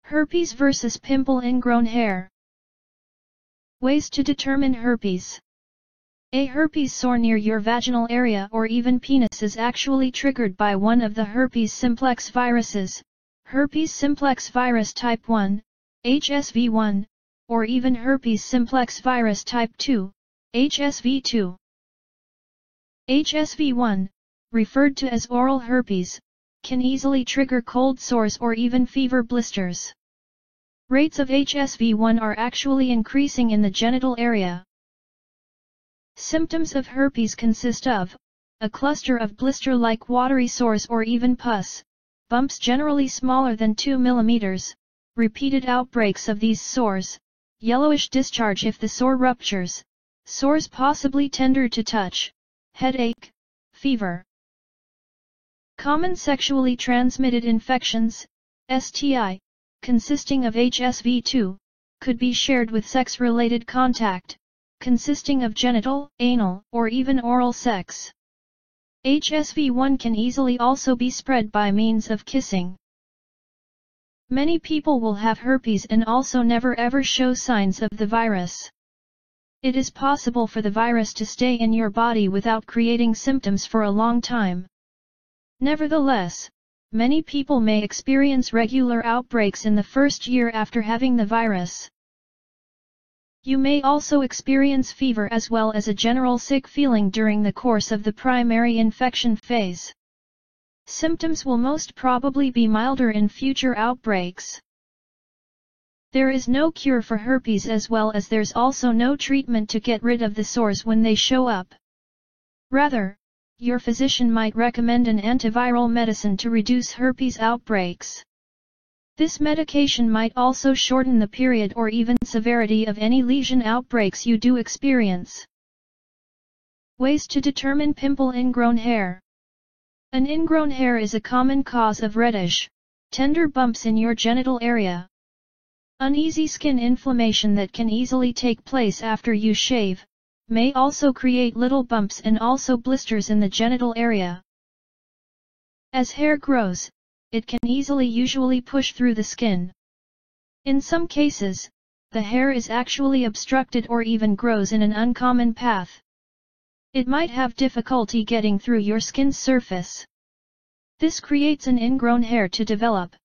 Herpes versus pimple ingrown hair. Ways to determine herpes. A herpes sore near your vaginal area or even penis is actually triggered by one of the herpes simplex viruses, herpes simplex virus type 1, HSV1, or even herpes simplex virus type 2, HSV2. HSV1, referred to as oral herpes, can easily trigger cold sores or even fever blisters. Rates of HSV1 are actually increasing in the genital area. Symptoms of herpes consist of a cluster of blister-like watery sores or even pus, bumps generally smaller than 2 mm, repeated outbreaks of these sores, yellowish discharge if the sore ruptures, sores possibly tender to touch, headache, fever. Common sexually transmitted infections, STI, consisting of HSV2, could be shared with sex-related contact, consisting of genital, anal, or even oral sex. HSV1 can easily also be spread by means of kissing. Many people will have herpes and also never ever show signs of the virus. It is possible for the virus to stay in your body without creating symptoms for a long time. Nevertheless, many people may experience regular outbreaks in the first year after having the virus. You may also experience fever as well as a general sick feeling during the course of the primary infection phase. Symptoms will most probably be milder in future outbreaks. There is no cure for herpes as well as there's also no treatment to get rid of the sores when they show up. Rather, your physician might recommend an antiviral medicine to reduce herpes outbreaks. This medication might also shorten the period or even severity of any lesion outbreaks you do experience. Ways to determine pimple ingrown hair. An ingrown hair is a common cause of reddish, tender bumps in your genital area. Uneasy skin inflammation that can easily take place after you shave, may also create little bumps and also blisters in the genital area. As hair grows, it can usually push through the skin. In some cases, the hair is actually obstructed or even grows in an uncommon path. It might have difficulty getting through your skin's surface. This creates an ingrown hair to develop.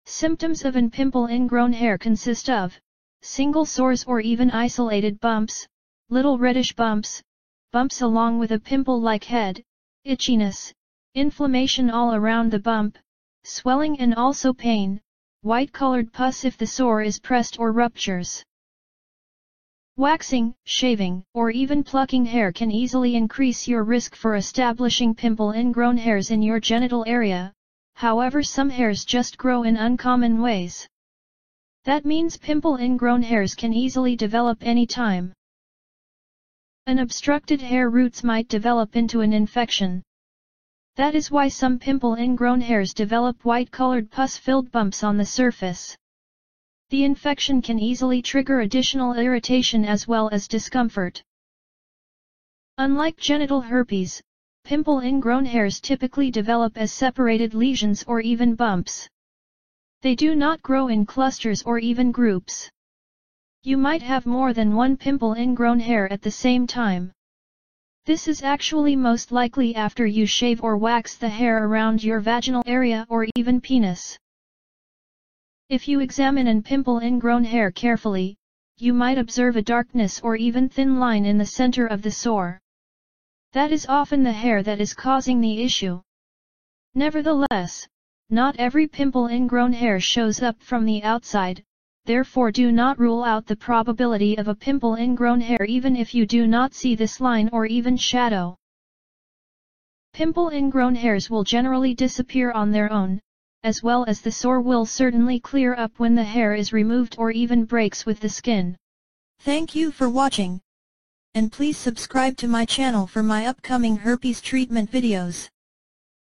Symptoms of an pimple ingrown hair consist of single sores or even isolated bumps, little reddish bumps, bumps along with a pimple-like head, itchiness, inflammation all around the bump, swelling and also pain, white-colored pus if the sore is pressed or ruptures. Waxing, shaving, or even plucking hair can easily increase your risk for establishing pimple ingrown hairs in your genital area, however some hairs just grow in uncommon ways. That means pimple ingrown hairs can easily develop any time. An obstructed hair roots might develop into an infection. That is why some pimple ingrown hairs develop white-colored pus-filled bumps on the surface. The infection can easily trigger additional irritation as well as discomfort. Unlike genital herpes, pimple ingrown hairs typically develop as separated lesions or even bumps. They do not grow in clusters or even groups. You might have more than one pimple ingrown hair at the same time. This is actually most likely after you shave or wax the hair around your vaginal area or even penis. If you examine an pimple ingrown hair carefully, you might observe a darkness or even thin line in the center of the sore. That is often the hair that is causing the issue. Nevertheless, not every pimple ingrown hair shows up from the outside. Therefore do not rule out the probability of a pimple ingrown hair even if you do not see this line or even shadow. Pimple ingrown hairs will generally disappear on their own, as well as the sore will certainly clear up when the hair is removed or even breaks with the skin. Thank you for watching. And please subscribe to my channel for my upcoming herpes treatment videos.